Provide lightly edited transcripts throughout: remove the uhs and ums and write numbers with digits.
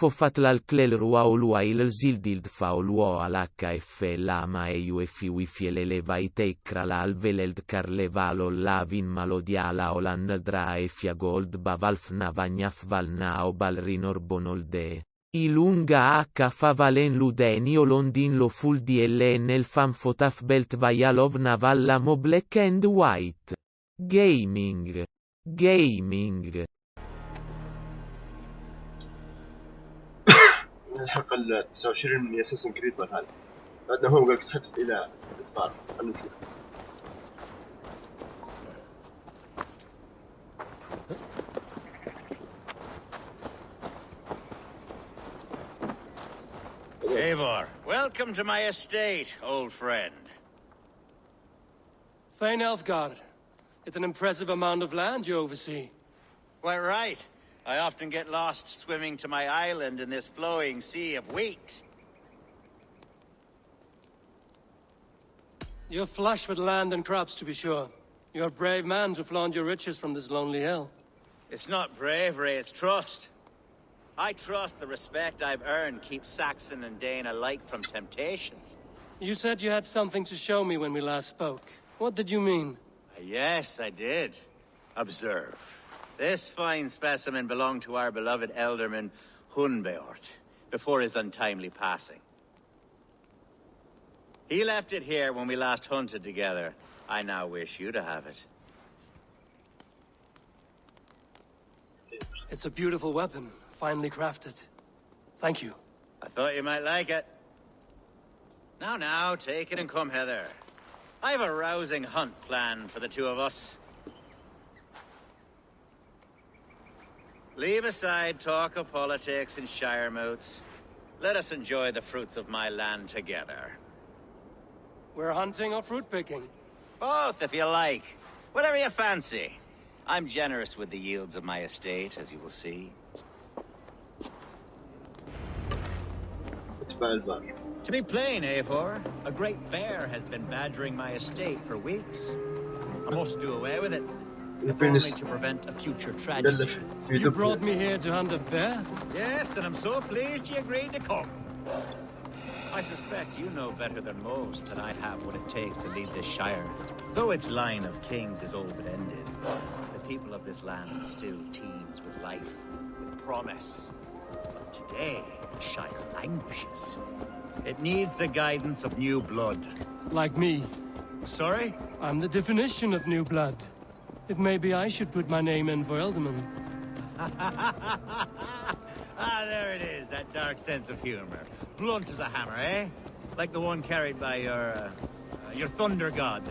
Fofatlal klelrua uluail zildild faulua l'hf lama eufi wifiele vaitekrala alveleld karlevalo lavin malodiala olandra efiagold bavalfna vagnaf valnao balrinor bonolde. Ilunga h favalen ludeni o londin lo full dl nel fanfotaf belt vayalov navalla mo black and white. Gaming. الحلقة ال 29 من اساسن كريد فالهالا. بعدنا هو قال تحدث الى الفار. خلينا نشوف. Eivor, welcome to my estate, old friend. Thane Elfgard. It's an impressive amount of land you oversee. Quite right. I often get lost swimming to my island in this flowing sea of wheat. You're flush with land and crops, to be sure. You're a brave man to flaunt your riches from this lonely hill. It's not bravery, it's trust. I trust the respect I've earned keeps Saxon and Dane alike from temptation. You said you had something to show me when we last spoke. What did you mean? Yes, I did. Observe. This fine specimen belonged to our beloved elderman, Hunbeort, before his untimely passing. He left it here when we last hunted together. I now wish you to have it. It's a beautiful weapon, finely crafted. Thank you. I thought you might like it. Now, take it and come hither. I have a rousing hunt planned for the two of us. Leave aside talk of politics and shire moots. Let us enjoy the fruits of my land together. We're hunting or fruit picking? Both, if you like. Whatever you fancy. I'm generous with the yields of my estate, as you will see. To be plain, Eivor, a great bear has been badgering my estate for weeks. I must do away with it, if only to prevent a future tragedy. You brought me here to hunt a bear? Yes, and I'm so pleased you agreed to come. I suspect you know better than most that I have what it takes to lead this shire. Though its line of kings is old and ended, the people of this land still teems with life, with promise. But today, the shire languishes. It needs the guidance of new blood. Like me. Sorry? I'm the definition of new blood. If maybe I should put my name in for Elderman. There it is, that dark sense of humor. Blunt as a hammer, eh? Like the one carried by your thunder god.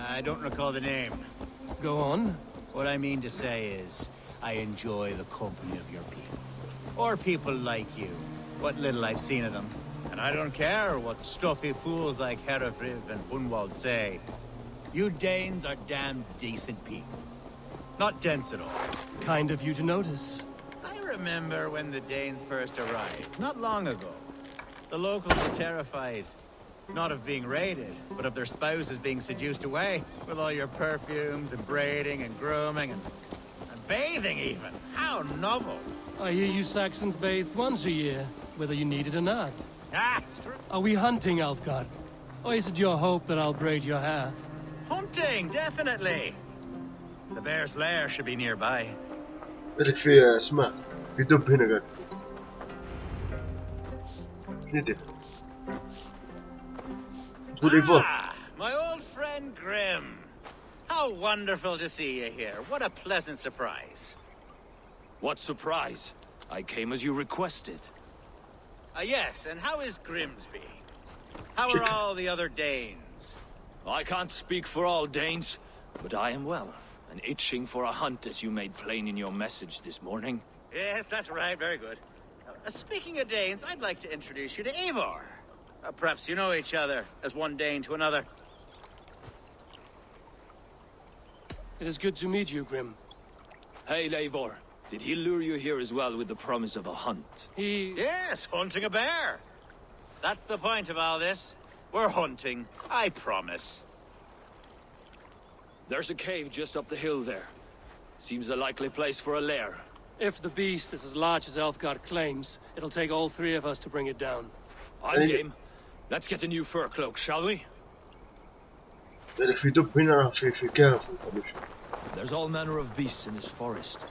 I don't recall the name. Go on. What I mean to say is, I enjoy the company of your people. Or people like you. What little I've seen of them. And I don't care what stuffy fools like Herefriv and Hunwald say. You Danes are damn decent people. Not dense at all. Kind of you to notice. I remember when the Danes first arrived, not long ago. The locals were terrified. Not of being raided, but of their spouses being seduced away. With all your perfumes and braiding and grooming and bathing even. How novel. I hear you Saxons bathe once a year, whether you need it or not. That's true. Are we hunting, Elfgard? Or is it your hope that I'll braid your hair? Hunting, definitely. The bear's lair should be nearby. بالك في اسماء في دب هنا قاعد ندب تقول ايفور. My old friend Grim. How wonderful to see you here. What a pleasant surprise. What surprise? I came as you requested. Yes, and how is Grimsby? How are all the other Danes? I can't speak for all Danes, but I am well, and itching for a hunt as you made plain in your message this morning. Yes, that's right. Very good. Speaking of Danes, I'd like to introduce you to Eivor. Perhaps you know each other, as one Dane to another. It is good to meet you, Grim. Hey, Eivor. Did he lure you here as well with the promise of a hunt? Yes, hunting a bear. That's the point of all this. We're hunting, I promise. There's a cave just up the hill there. Seems a likely place for a lair. If the beast is as large as Elfgard claims, it'll take all three of us to bring it down. I'm game. Let's get a new fur cloak, shall we? لأنك في دب هنا في كهف ولا شو. There's all manner of beasts in this forest.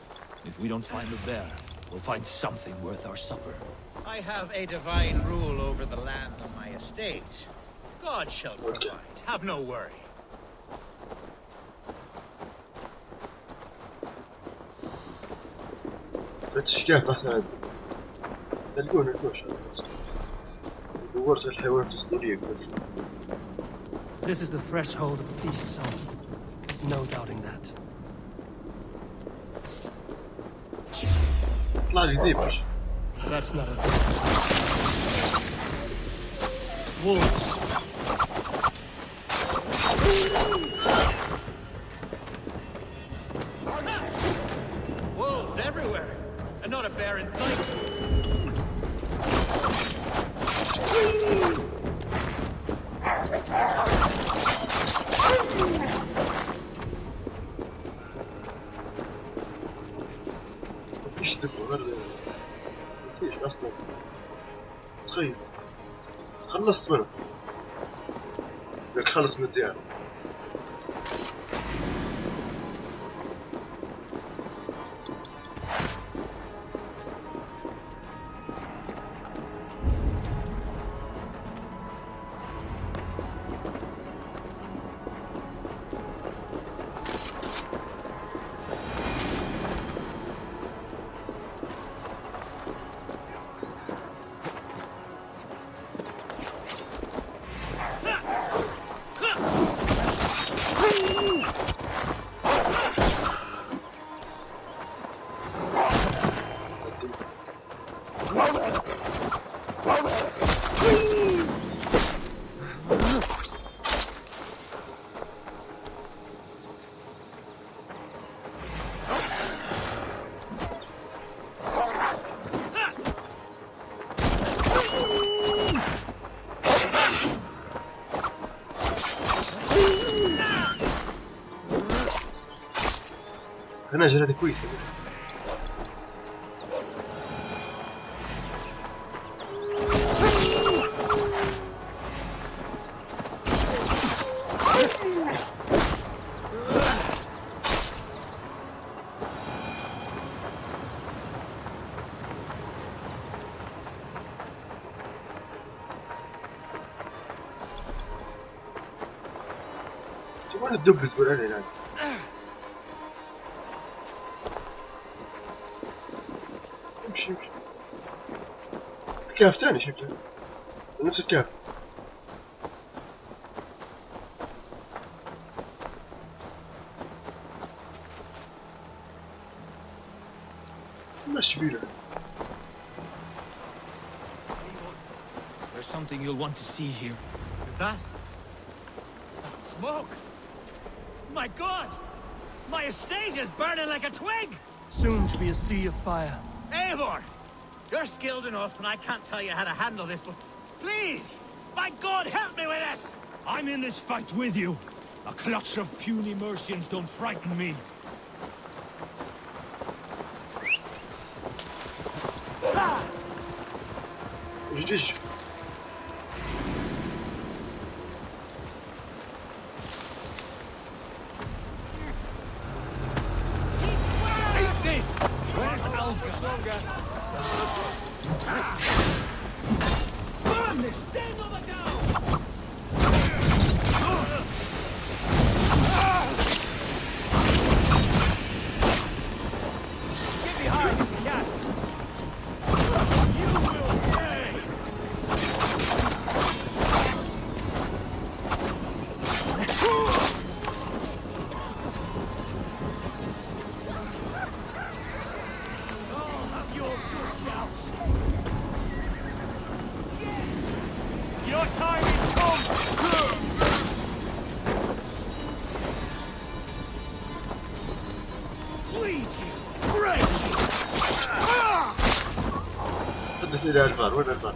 If we don't find the bear, we'll find something worth our supper. I have a divine rule over the land on my estate. God shall provide. Have no worry. فتش كهف مثلا تلقون دورت الحيوانات الأسطورية. This is the threshold of the beast's zone. There's no doubting that. طلع لي ديبش. That's not a wolves. Wolves everywhere, and not a bear in sight. مفيش دب غير مفيش أصلا. تخيل خلصت منه. لك خلص من الديار. أنا جلدي كويسة. وين الدب تقول عليه الآن؟ امشي امشي. كهف تاني شكله نفس الكهف. ماشي بينا. There's something you'll want to see here. Is that smoke? My God! My estate is burning like a twig! Soon to be a sea of fire. Eivor! You're skilled enough, and I can't tell you how to handle this, but please! By God, help me with this! I'm in this fight with you. A clutch of puny Mercians don't frighten me. جيج. Where's Alfga? Get behind if you can! You will pay! I'll have your guts out! Your time is come! Bleed you! Break you! حدثني إلى الفار. وين الفار؟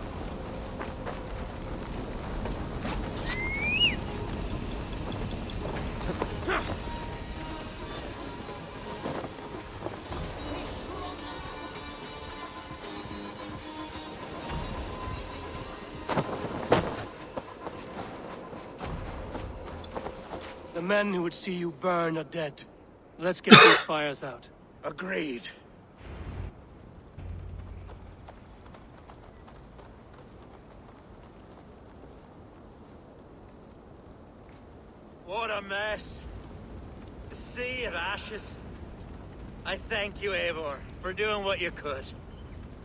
men who would see you burn are dead. Let's get these fires out. Agreed. What a mess. A sea of ashes. I thank you, Eivor, for doing what you could.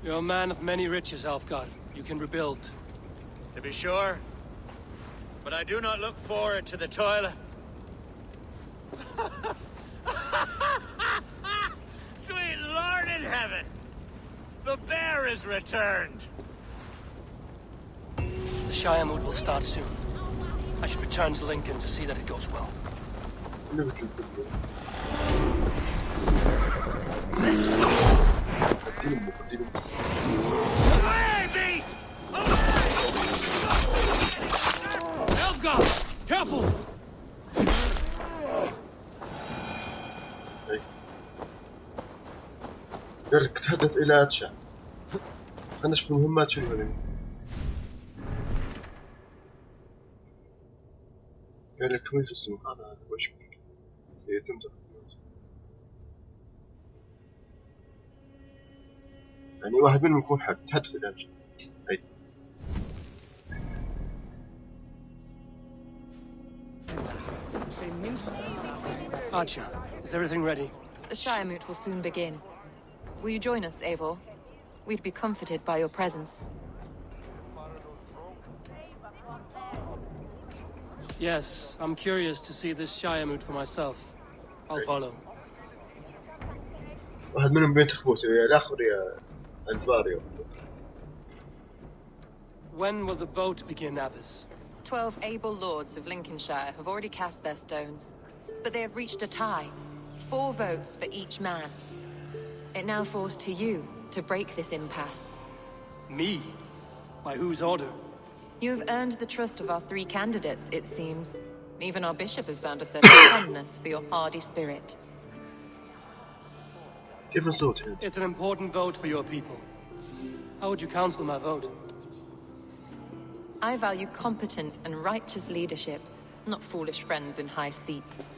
You're a man of many riches, Alfgard. You can rebuild. To be sure. But I do not look forward to the toilet. Sweet Lord in heaven! The bear is returned! The Shire mood will start soon. I should return to Lincoln to see that it goes well. Away, beast! Alfgard! Careful! قال لك تحدث إلى أتشا. خلنا نشوف المهمات شنو هذي. قال لك وين اسمه هذا وش سيتم تخطيطه. يعني واحد منهم يكون حد تحدث إلى أتشا. أي. Archer, is everything ready? The Shire moot will soon begin. Will you join us, Eivor? We'd be comforted by your presence. Yes, I'm curious to see this Shire moot for myself. I'll follow. واحد منهم بين تخبوته يا الآخر يا الفاريو. When will the boat begin, Abbess? 12 able lords of Lincolnshire have already cast their stones, but they have reached a tie. 4 votes for each man. It now falls to you to break this impasse. Me? By whose order? You have earned the trust of our 3 candidates, it seems. Even our bishop has found a certain fondness for your hardy spirit. كيف نصوت هنا؟ It's an important vote for your people. How would you counsel my vote? I value competent and righteous leadership, not foolish friends in high seats.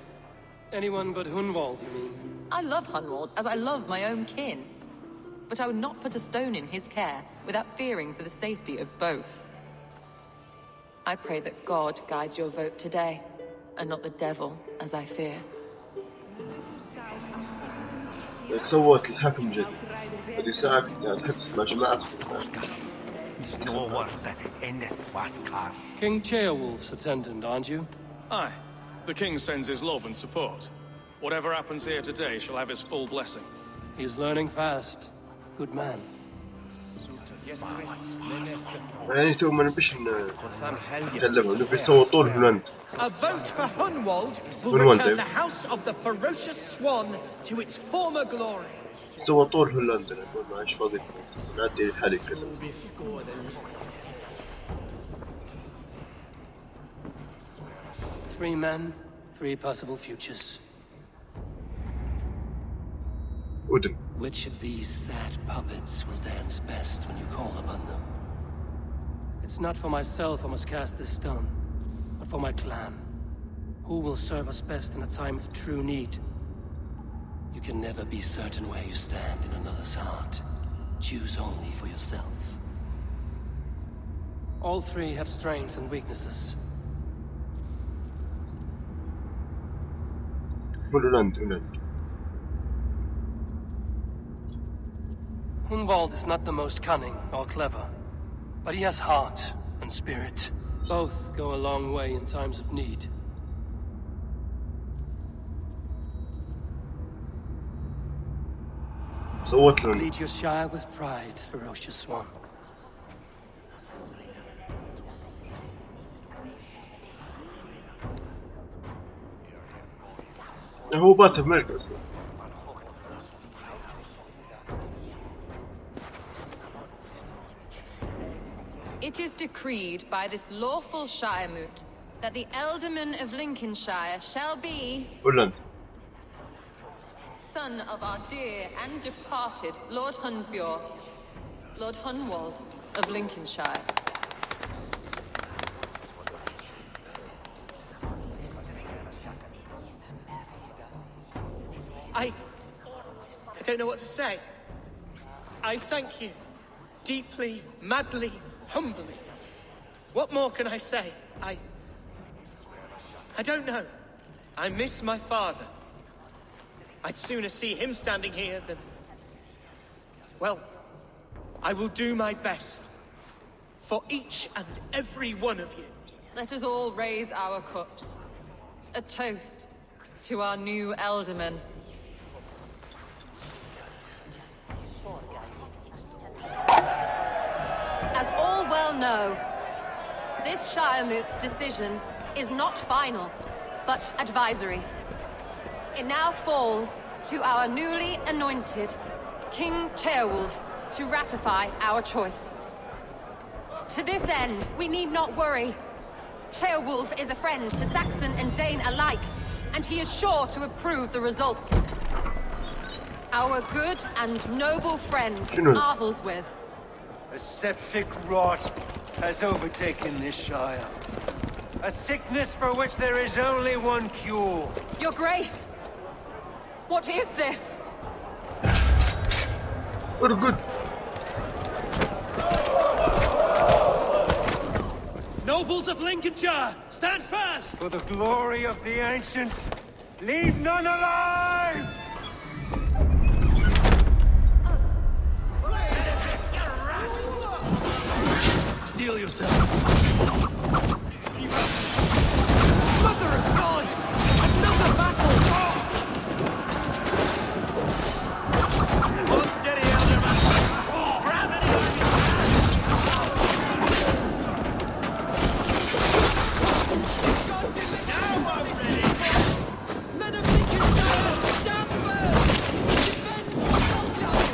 Anyone but Hunwald, you mean? I love Hunwald as I love my own kin. But I would not put a stone in his care without fearing for the safety of both. I pray that God guides your vote today, and not the devil, as I fear. صوت الحكم جدي. بدي ساعة كنت أتحدث مع جماعة. King Ceolwulf's attendant, aren't you? Aye. The king sends his love and support. Whatever happens here today shall have his full blessing. He's learning fast. Good man. يعني تو ما نبيش نكلمهم نبي نصوتوا لهولندا. A vote for Hunwald will return the House of the Ferocious Swan to its former glory. صوتوا لهولندا نقول ما عادش فاضي نعدي حالي كلهم. 3 men, 3 possible futures. أذن. Which of these sad puppets will dance best when you call upon them? It's not for myself I must cast this stone, but for my clan. Who will serve us best in a time of true need? You can never be certain where you stand in another's heart. Choose only for yourself. All 3 have strengths and weaknesses. هولندا. Hunwald is not the most cunning or clever, but he has heart and spirit. Both go a long way in times of need. صوت لهم. Lead your shire with pride, ferocious swan. هو بات بملك أصلا. It is decreed by this lawful Shire moot that the Ealdorman of Lincolnshire shall be هولندا. son of our dear and departed Lord Hundbjorn, Lord Hunwald of Lincolnshire. don't know what to say. I thank you. Deeply, madly, humbly. What more can I say? I don't know. I miss my father. I'd sooner see him standing here than... Well, I will do my best. For each and every one of you. Let us all raise our cups. A toast to our new Elderman. As all well know, this Shiremoot's decision is not final, but advisory. It now falls to our newly anointed King Ceolwulf to ratify our choice. To this end, we need not worry. Ceolwulf is a friend to Saxon and Dane alike, and he is sure to approve the results. Our good and noble friend, Arthelswith. A septic rot has overtaken this Shire. A sickness for which there is only one cure. Your Grace! What is this? What good. Nobles of Lincolnshire, stand fast! For the glory of the ancients, leave none alive! Steel yourself. Mother of God! Another battle! Hold steady, Elderman! Grab it! Now I'm ready! Men of Lincolnshire, stand firm! Defend yourself!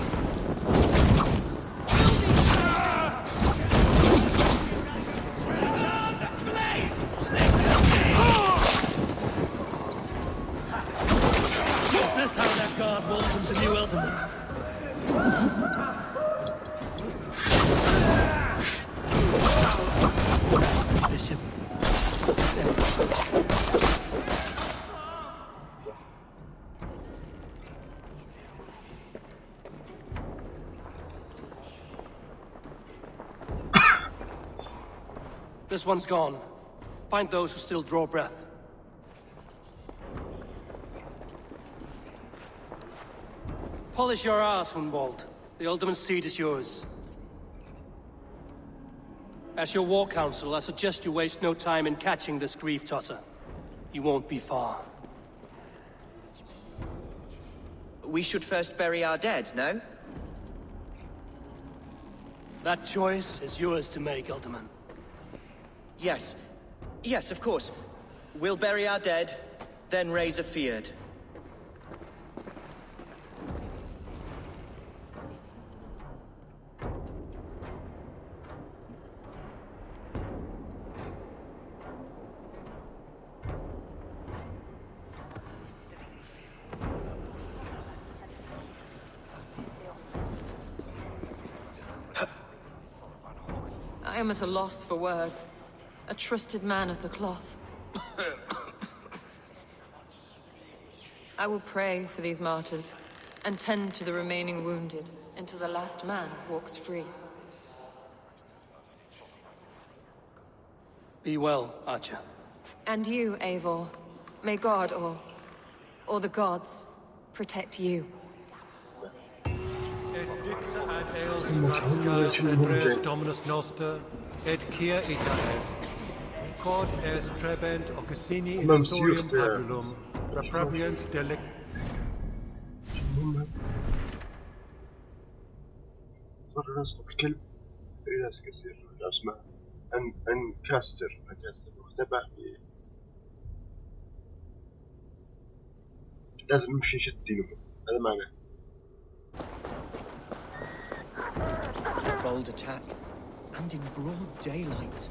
God welcomes a new Elderman. Bishop. This one's gone. Find those who still draw breath. Polish your ass, Hunwald. The Alderman's seat is yours. As your war council, I suggest you waste no time in catching this grief-totter. He won't be far. We should first bury our dead, no? That choice is yours to make, Alderman. Yes. Yes, of course. We'll bury our dead, then raise a feard. I am at a loss for words. A trusted man of the cloth. I will pray for these martyrs, and tend to the remaining wounded, until the last man walks free. Be well, Archer. And you, Eivor. May God, or the gods, protect you. Et dixa ad eos rapscas et res Dominus noster, et quia ita est. Quod est trebent occasini in sorium pabulum, reprobient delict. فرس الكلب إياس كثير الأسماء أنكاستر واختبأ لازم نمشي نشد دينه هذا معناه. Bold attack, and in broad daylight.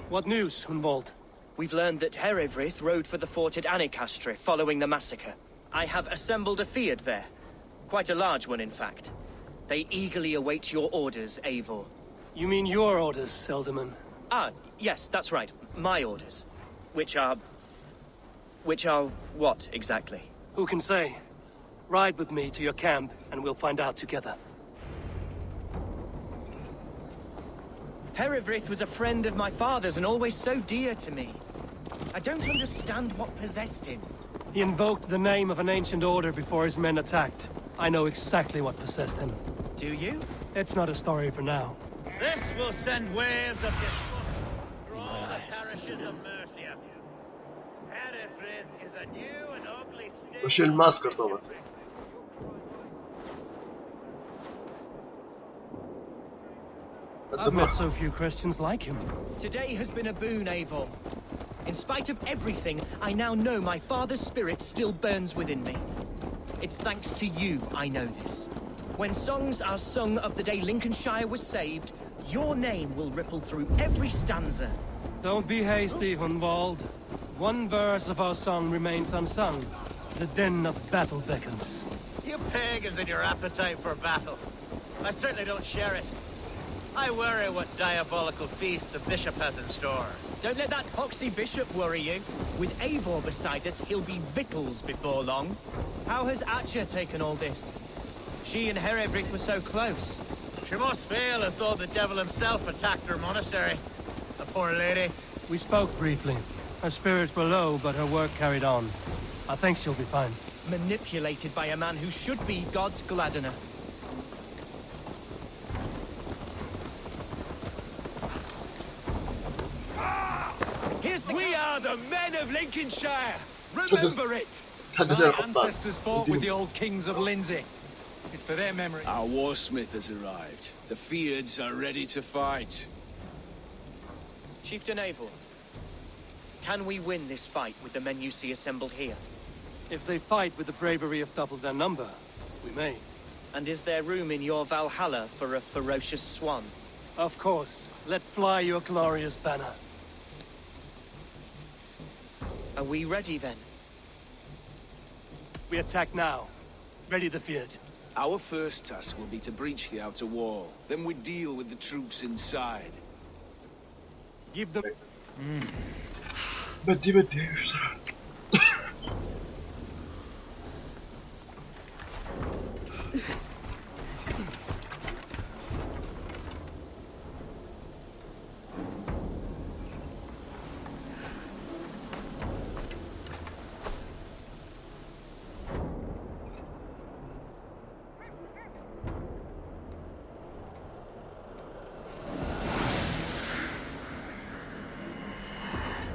What news, Hunwald? We've learned that Herewrith rode for the fort at Annikastre following the massacre. I have assembled a feard there. Quite a large one, in fact. They eagerly await your orders, Eivor. You mean your orders, Alderman? Ah, yes, that's right. My orders. Which are what, exactly? Who can say? Ride with me to your camp, and we'll find out together. Herewrith was a friend of my father's and always so dear to me. I don't understand what possessed him. He invoked the name of an ancient order before his men attacked. I know exactly what possessed him. Do you? It's not a story for now. This will send waves of disgust through all the parishes of Mercia. Hereford is a new and ugly state. وش الماسكر طبعا. I've met so few Christians like him. Today has been a boon, Eivor. In spite of everything, I now know my father's spirit still burns within me. It's thanks to you I know this. When songs are sung of the day Lincolnshire was saved, your name will ripple through every stanza. Don't be hasty, Hunwald. One verse of our song remains unsung. The din of battle beckons. You pagans and your appetite for battle. I certainly don't share it. I worry what diabolical feast the bishop has in store. Don't let that poxy bishop worry you. With Eivor beside us, he'll be victuals before long. How has Atcha taken all this? She and Herewrith were so close. She must feel as though the devil himself attacked her monastery. The poor lady. We spoke briefly. Her spirits were low, but her work carried on. I think she'll be fine. Manipulated by a man who should be God's gladdener. We are the men of Lincolnshire! Remember it! My ancestors fought with the old kings of Lindsey. It's for their memory. Our warsmith has arrived. The Fyrds are ready to fight. Chieftain Eivor, can we win this fight with the men you see assembled here? If they fight with the bravery of double their number, we may. And is there room in your Valhalla for a ferocious swan? Of course. Let fly your glorious banner. Are we ready then? We attack now. Ready the Fyrd. Our first task will be to breach the outer wall. Then we deal with the troops inside. Give them... بدي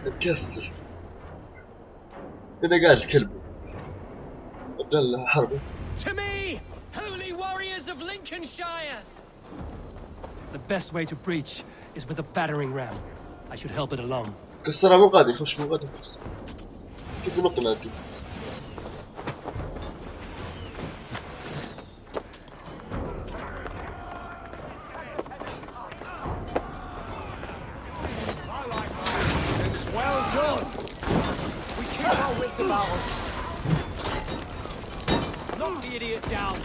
اتكسر. هنا قاعد الكلب. ابدأ حربه. To me, holy warriors of Lincolnshire! The best way to breach is with a battering ram. I should help it along. كسرها مو قاعد يخش مو قاعد يخش. كيف نقنع دي؟ Well done! We keep our wits about us. Knock the idiot down.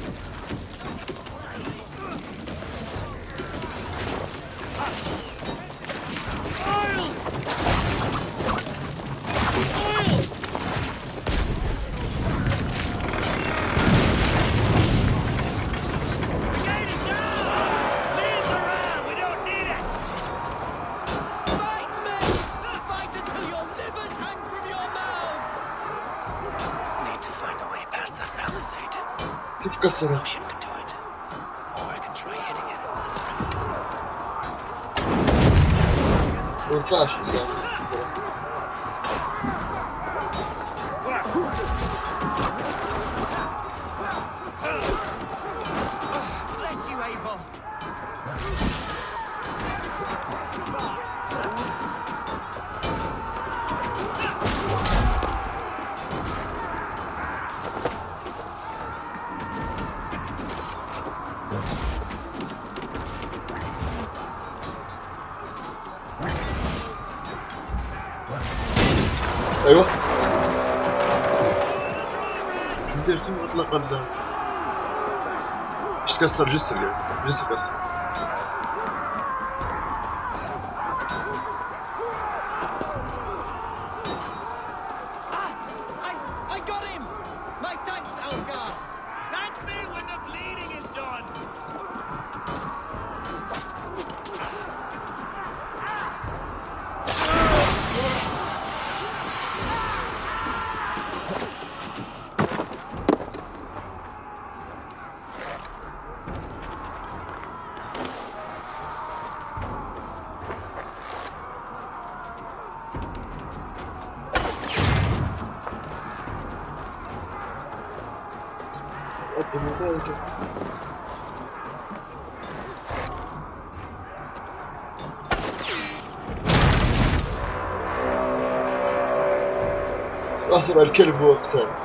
Oil! Oil! The gate is down! Leave the ram! We don't need it! Fight, men! Fight until your livers hang from your mouths! Need to find a way past that palisade. كيف كسرها؟ Motion can do it. Or I can try hitting it with a string. ما ينفعش حسام. Bless you, Eivor. ايوه. ندير تم اطلق ايش تكسر جسر يعني جسر كسر. I got him! My thanks, Algar! أثر الكلب وقتها.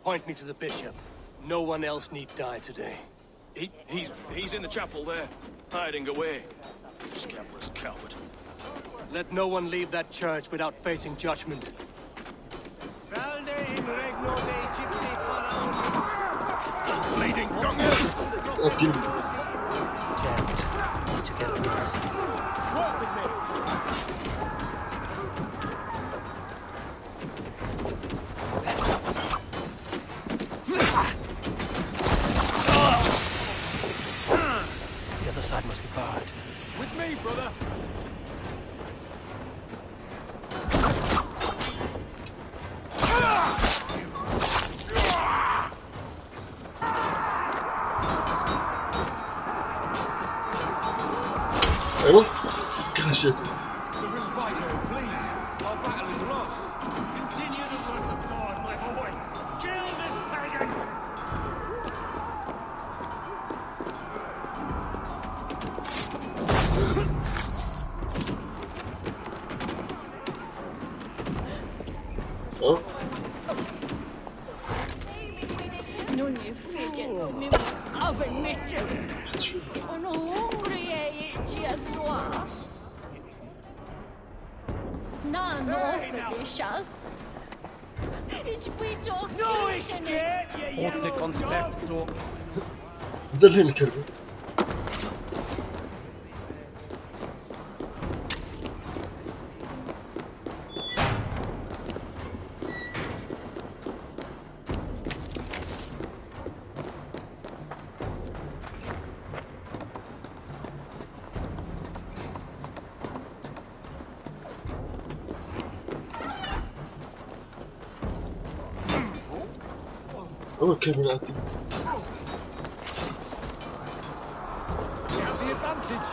Point me to the bishop. No one else need die today. He's in the chapel there, hiding away. Scandalous coward. Let no one leave that church without facing judgment. Bleeding dunghill! Can't. Need to get rid of something. Walk with me! The other side must be barred. With me, brother! أيوه كرشت. So respite her, please. Our battle is lost. Continue the work of God, my boy. Kill this pagan! Oh. Non je ficken min av en mycket. Och nå hungrig är jag så. Nan offerdischal. Ich bin doch No escape, you yellow dog! نزل هنا الكلب. هو الكلب العادي. The advantage!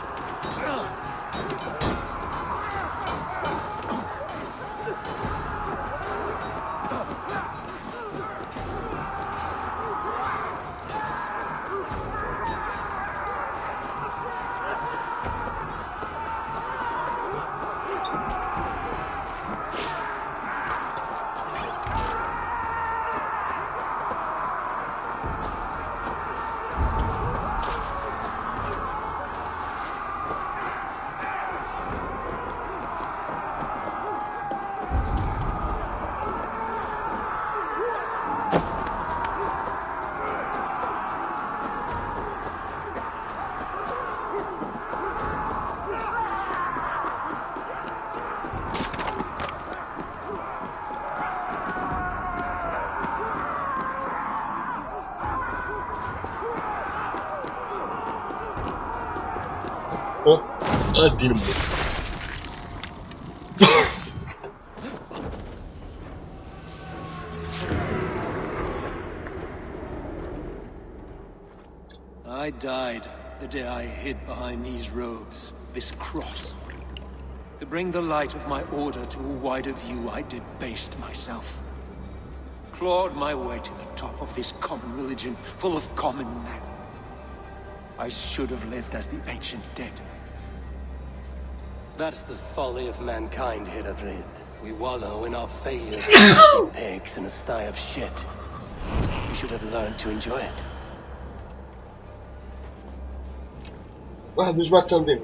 أدي نمو. I died the day I hid behind these robes, this cross. To bring the light of my order to a wider view, I debased myself. Clawed my way to the top of this common religion, full of common men. I should have lived as the ancient dead. That's the folly of mankind, Hedavrid. We wallow in our failures like pigs in a sty of shit. We should have learned to enjoy it. واحد مش بعد تنظيم.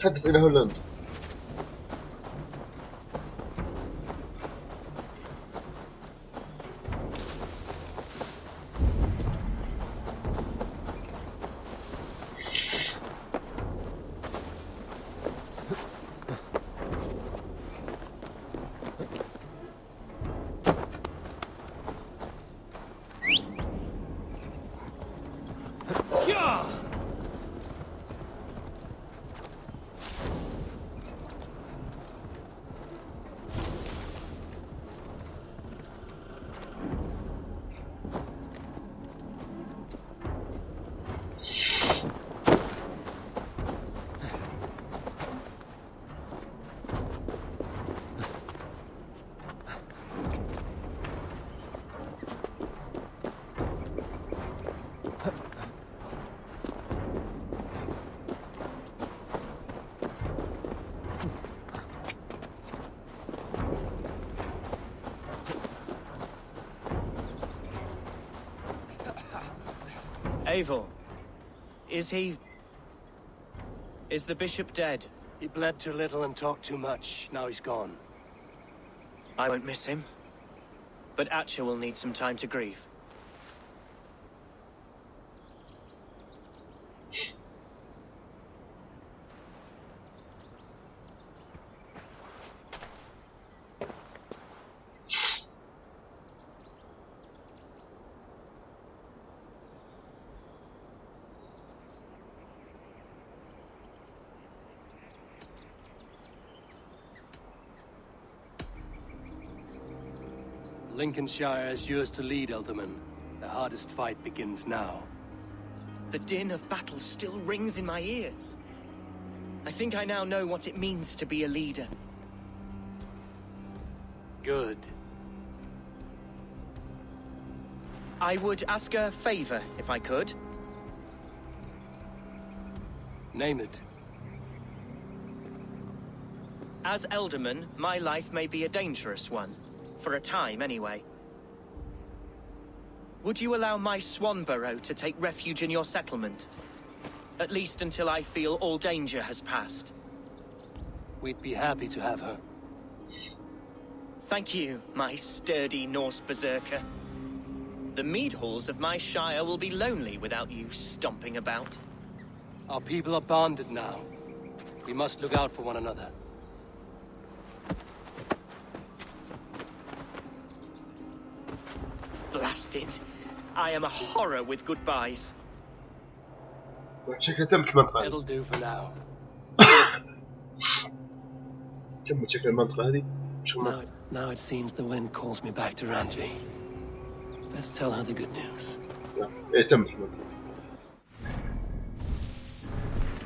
تحدث إلى هولندا. Eivor, is the bishop dead? He bled too little and talked too much. Now he's gone. I won't miss him. But Atcha will need some time to grieve. Lincolnshire is yours to lead, Elderman. The hardest fight begins now. The din of battle still rings in my ears. I think I now know what it means to be a leader. Good. I would ask a favor, if I could. Name it. As Elderman, my life may be a dangerous one. For a time, anyway. Would you allow my Swanborough to take refuge in your settlement? At least until I feel all danger has passed. We'd be happy to have her. Thank you, my sturdy Norse berserker. The mead halls of my shire will be lonely without you stomping about. Our people are bonded now. We must look out for one another. Blast it. I am a horror with goodbyes. شكل تمت المنطقة. It'll do for now. تمت شكل المنطقة هذه. Now it seems the wind calls me back to Ranji. Let's tell her the good news. إيه تمت المنطقة.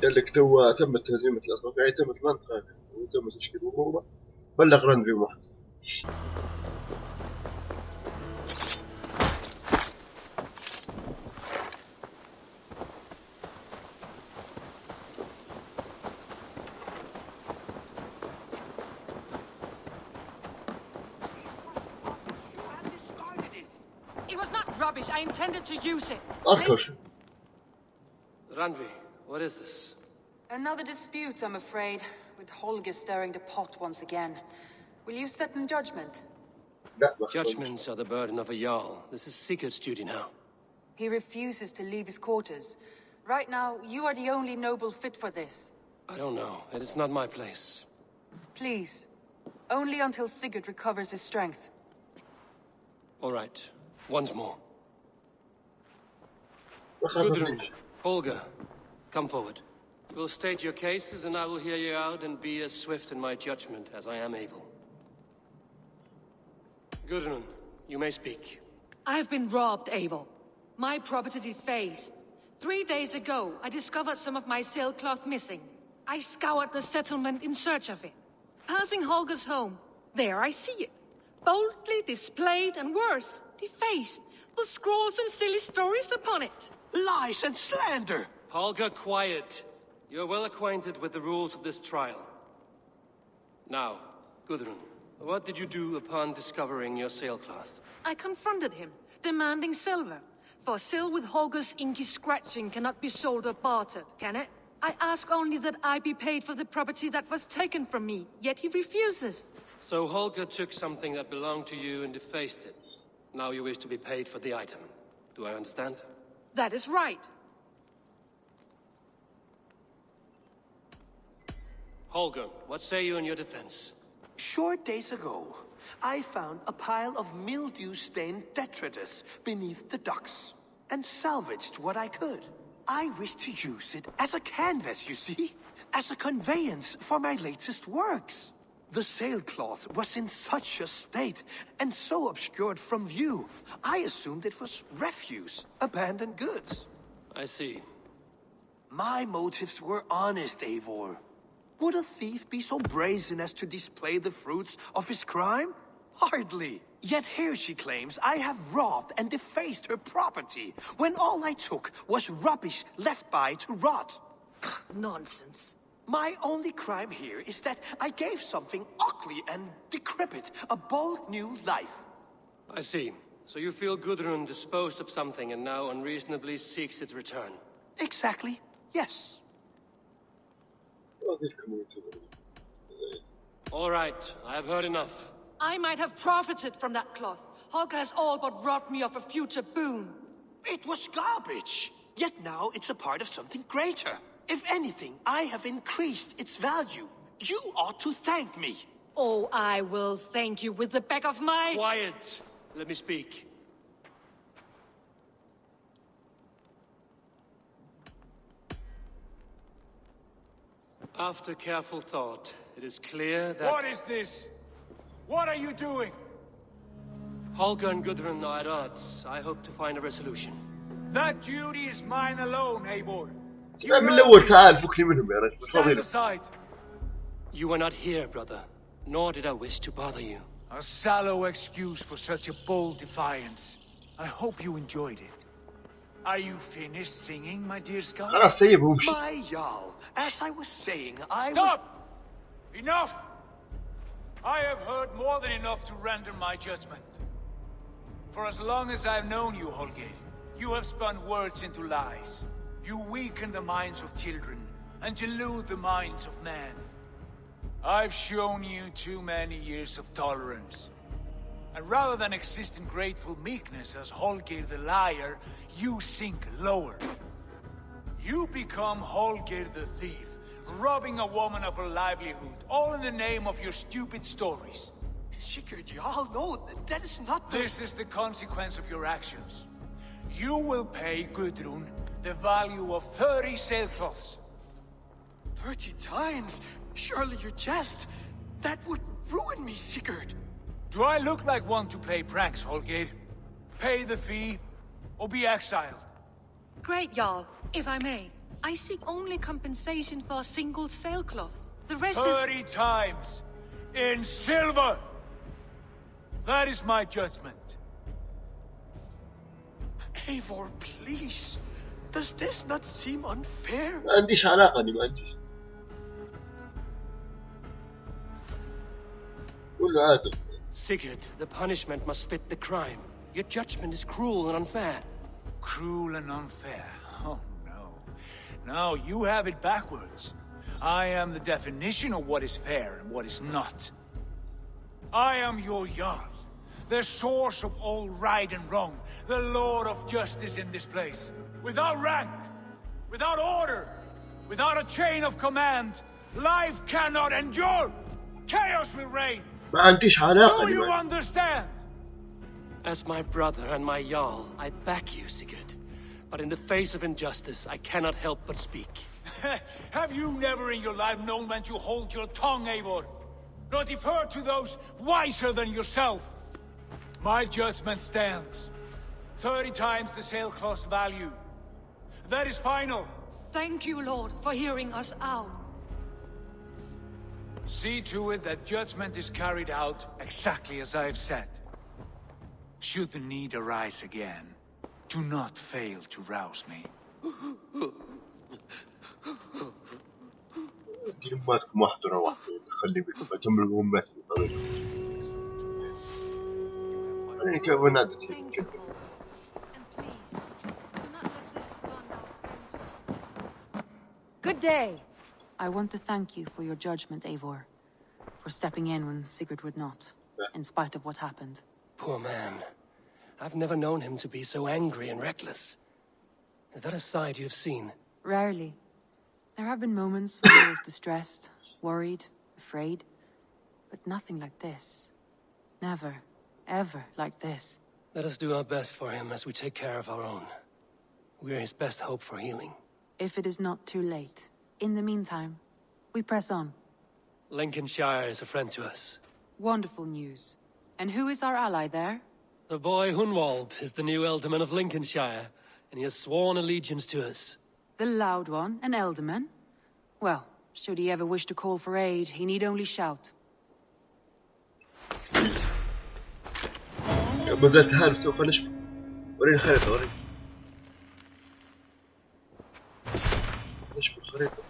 قال لك تو تمت هزيمة الأصناف، يعني تمت المنطقة هذه وتم تشكيل أمورها. بلغ رانفي ومحسن. I intended to use it. Ranvi, what is this? Another dispute, I'm afraid, with Holger stirring the pot once again. Will you sit in judgment? Judgments are the burden of a Jarl. This is Sigurd's duty now. He refuses to leave his quarters. Right now, you are the only noble fit for this. I don't know. It is not my place. Please. Only until Sigurd recovers his strength. All right. Once more. Gudrun, Holger, come forward. You will state your cases, and I will hear you out and be as swift in my judgment as I am able. Gudrun, you may speak. I have been robbed, Eivor. My property defaced. 3 days ago, I discovered some of my sailcloth missing. I scoured the settlement in search of it. Passing Holger's home, there I see it. Boldly displayed and worse, defaced, with scrolls and silly stories upon it. Lies and slander! Holger, quiet. You're well acquainted with the rules of this trial. Now, Gudrun, what did you do upon discovering your sailcloth? I confronted him, demanding silver. For sill with Holger's inky scratching cannot be sold or bartered, can it? I ask only that I be paid for the property that was taken from me, yet he refuses. So Holger took something that belonged to you and defaced it. Now you wish to be paid for the item. Do I understand? That is right. Holger, what say you in your defense? Short days ago, I found a pile of mildew-stained detritus beneath the docks, and salvaged what I could. I wish to use it as a canvas, you see? As a conveyance for my latest works. The sailcloth was in such a state, and so obscured from view, I assumed it was refuse, abandoned goods. I see. My motives were honest, Eivor. Would a thief be so brazen as to display the fruits of his crime? Hardly. Yet here she claims I have robbed and defaced her property, when all I took was rubbish left by to rot. Nonsense. My only crime here is that I gave something ugly and decrepit a bold new life. I see. So you feel Gudrun disposed of something and now unreasonably seeks its return? Exactly, yes. All right, I have heard enough. I might have profited from that cloth. Holger has all but robbed me of a future boon. It was garbage. Yet now it's a part of something greater. If anything, I have increased its value. You ought to thank me. Oh, I will thank you with the back of my... Quiet! Let me speak. After careful thought, it is clear that... What is this? What are you doing? Holger and Gudrun are at odds. I hope to find a resolution. That duty is mine alone, Eivor. Stand aside. You were not here, brother. Nor did I wish to bother you. A sallow excuse for such a bold defiance. I hope you enjoyed it. Are you finished singing, my dear Scott? My Jarl, as I was saying, Stop! Enough! I have heard more than enough to render my judgment. For as long as I've known you, Holger, you have spun words into lies. You weaken the minds of children and delude the minds of men. I've shown you too many years of tolerance. And rather than exist in grateful meekness as Holger the liar, you sink lower. You become Holger the thief, robbing a woman of her livelihood, all in the name of your stupid stories. Sigurd, Jarl, no, that is not the... This is the consequence of your actions. You will pay Gudrun the value of 30 sailcloths. 30 times? Surely you jest. That would ruin me, Sigurd. Do I look like one to play pranks, Holger? Pay the fee, or be exiled. Great, Jarl. If I may, I seek only compensation for a single sailcloth. The rest 30 times! In silver! That is my judgment. Eivor, please. Does this not seem unfair? ما عنديش علاقة أنا ما عنديش. قول له عادل. Sigurd, the punishment must fit the crime. Your judgment is cruel and unfair. Cruel and unfair? Oh, no. No, you have it backwards. I am the definition of what is fair and what is not. I am your Jarl, the source of all right and wrong, the Lord of justice in this place. Without rank, without order, without a chain of command, life cannot endure. Chaos will reign. ما عنديش علاقة. Do you understand? As my brother and my Jarl, I back you, Sigurd. But in the face of injustice, I cannot help but speak. Have you never in your life known when to hold your tongue, Eivor? Nor defer to those wiser than yourself? My judgment stands. 30 times the sailcloth's value. That is final. Thank you, Lord, for hearing us out. See to it that judgment is carried out exactly as I have said. Should the need arise again, do not fail to rouse me. دير ماتكم واحد وروح خلي بكم أتم المهمات اللي طويلة. أنا كيف نادت هيك. Good Good day. I want to thank you for your judgment, Eivor. For stepping in when Sigurd would not, in spite of what happened. Poor man. I've never known him to be so angry and reckless. Is that a side you've seen? Rarely. There have been moments when he was distressed, worried, afraid. But nothing like this. Never, ever like this. Let us do our best for him as we take care of our own. We're his best hope for healing. If it is not too late. In the meantime, we press on. Lincolnshire is a friend to us. Wonderful news. And who is our ally there? The boy Hunwald is the new Ealdorman of Lincolnshire, and he has sworn allegiance to us. The loud one, an Ealdorman? Well, should he ever wish to call for aid, he need only shout. ما زلت هارب سوف نشبه. وريني الخريطة وريني. نشبه الخريطة.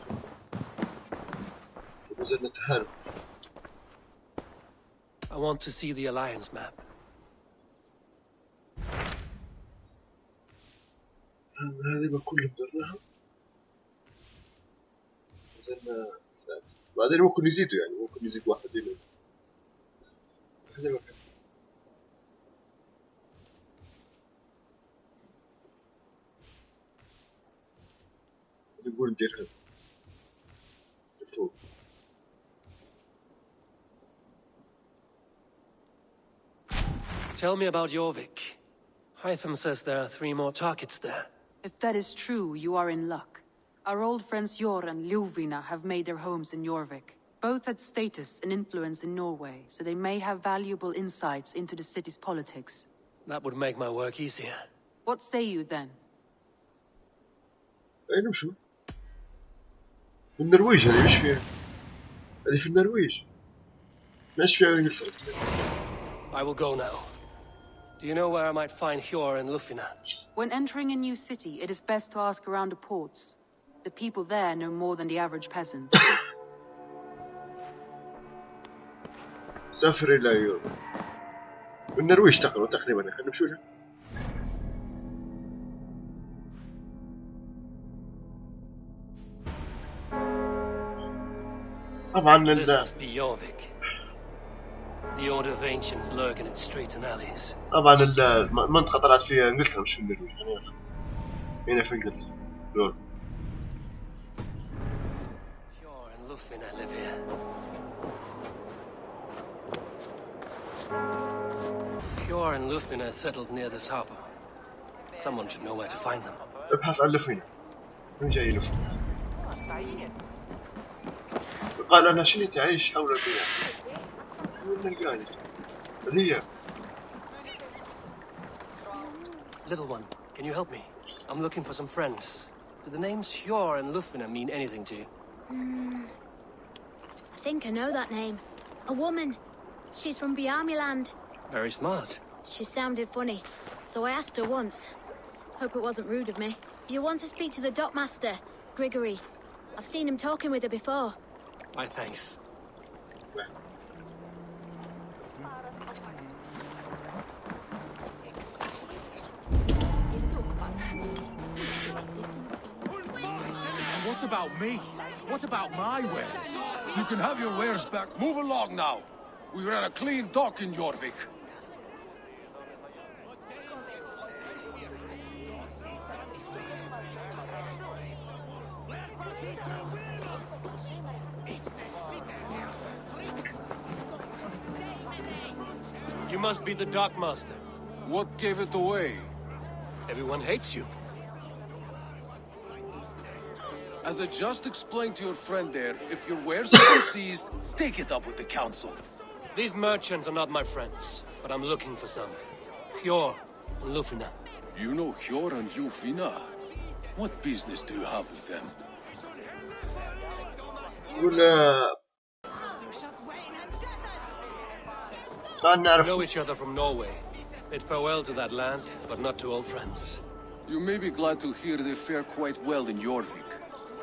ما زلنا تهارب. I want to see the Alliance map. هذه ما كلها بدرناها. زلنا ثلاثة. بعدين ممكن يزيدوا يعني ممكن يزيد واحد هنا. هذا ما كان. نقول ندير هذا. فوق. Tell me about Jorvik. Hytham says there are 3 more targets there. If that is true, you are in luck. Our old friends Jor and Ljuvina have made their homes in Jorvik. Both had status and influence in Norway, so they may have valuable insights into the city's politics. That would make my work easier. What say you then? أين شو؟ في النرويج هذه مش فيها. هذه في النرويج. مش فيها إنجلترا. I will go now. Do you know where I might find Hjor and Lufina? When entering a new city, it is best to ask around the ports. The people there know more than the average peasant. سافر إلى يوروب. النرويج تقريبا خلينا نمشوا لها. طبعا This must be Jorvik. The Order of Ancients lurk in its streets and alleys. طبعا المنطقة طلعت فيها انجلترا مش في النرويج هنا في انجلترا دور. Hjor and Lufina live here. Hjor and Lufina settled near this harbor. Someone should know where to find them. ابحث عن لوفينا. وين جاي لوفينا؟ قال أنا شنو تعيش حول البيئة. وين نلقاني؟ هي. Little one, can you help me? I'm looking for some friends. Do the names Hjor and Lufina mean anything to you? I think I know that name. A woman. She's from Bjarmiland. Very smart. She sounded funny, so I asked her once. Hope it wasn't rude of me. You want to speak to the dockmaster, Grigory. I've seen him talking with her before. My thanks. What about me? What about my wares? You can have your wares back. Move along now. We ran a clean dock in Jorvik. You must be the dockmaster. What gave it away? Everyone hates you. As I just explained to your friend there, if your wares have been seized, take it up with the council. These merchants are not my friends, but I'm looking for some. Hjor and Lufina. You know Hjor and Lufina? What business do you have with them? We know each other from Norway. Bid farewell to that land, but not to old friends. You may be glad to hear they fare quite well in Jorvik.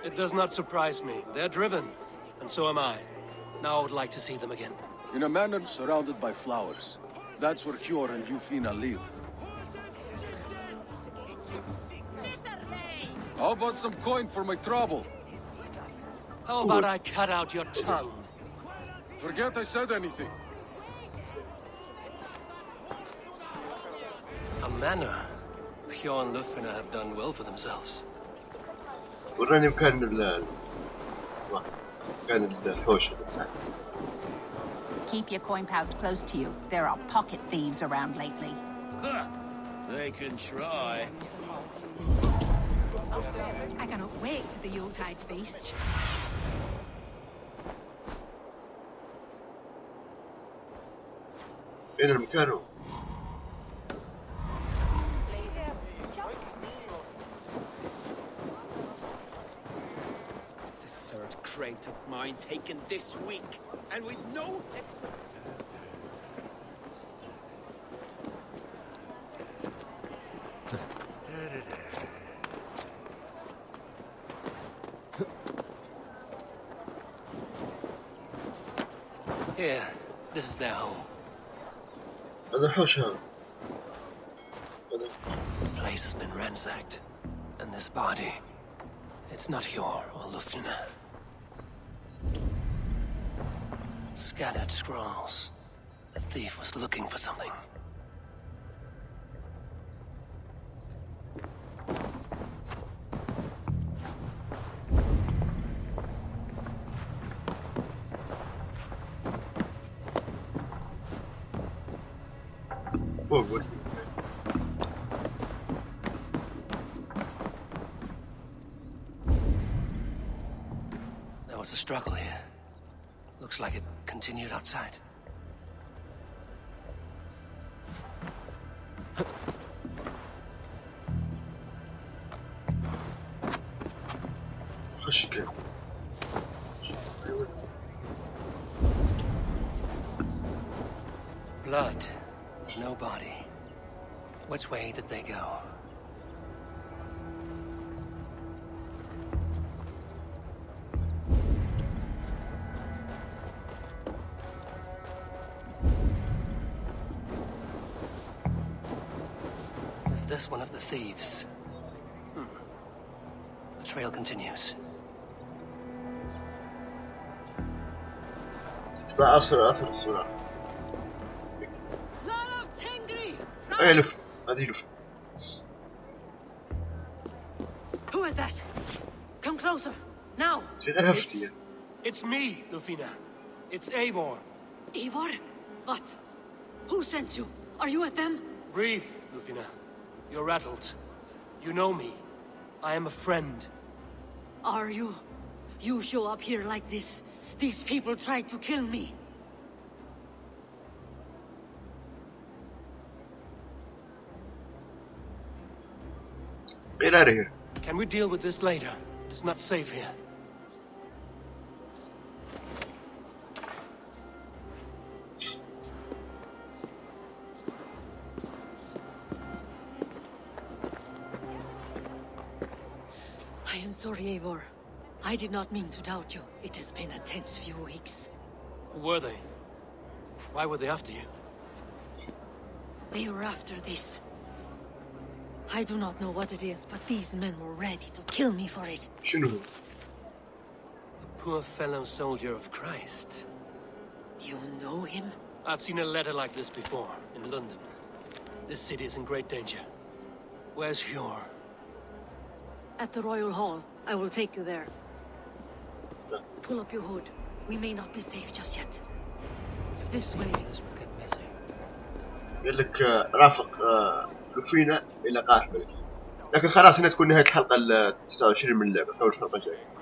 It does not surprise me. They're driven, and so am I. Now I would like to see them again. In a manor surrounded by flowers. That's where Hjor and Lufina live. How about some coin for my trouble? How about I cut out your tongue? Forget I said anything. A manor. Pure and Lufina have done well for themselves. وراني مكان الحوش. Keep your coin pouch close to you. There are pocket thieves around lately. They can try. I cannot wait for the Yuletide feast. أين المكان؟ The third crate of mine taken this week, and with no Here, this is their home. هذا الحوش هذا. The place has been ransacked, and this body, it's not Yor or Lufina. Scattered scrolls. The thief was looking for something. فوق. There was a struggle here. Looks like it continued outside. خش كده. Blood. No body. Which way did they go? Is this one of the thieves? The trail continues. تبع أثر الصورة. أي لف. هذه لف. Who is that? Come closer, now. It's me, Lufina. It's Eivor. Eivor? What? Who sent you? Are you with them? Breathe, Lufina. You're rattled. You know me. I am a friend. Are you? You show up here like this. These people tried to kill me. Get out of here. Can we deal with this later? It's not safe here. I am sorry, Eivor. I did not mean to doubt you. It has been a tense few weeks. Who were they? Why were they after you? They were after this. I do not know what it is, but these men were ready to kill me for it. A poor fellow soldier of Christ. You know him? I've seen a letter like this before, in London. This city is in great danger. Where's Yor? At the Royal Hall. I will take you there. Pull up your hood. We may not be safe just yet. This way. This will get messy. قال لك رافق لوفينا إلى قاتل. لكن خلاص هنا تكون نهاية الحلقة ال 29 من اللعبة. تو الحلقة الجاية.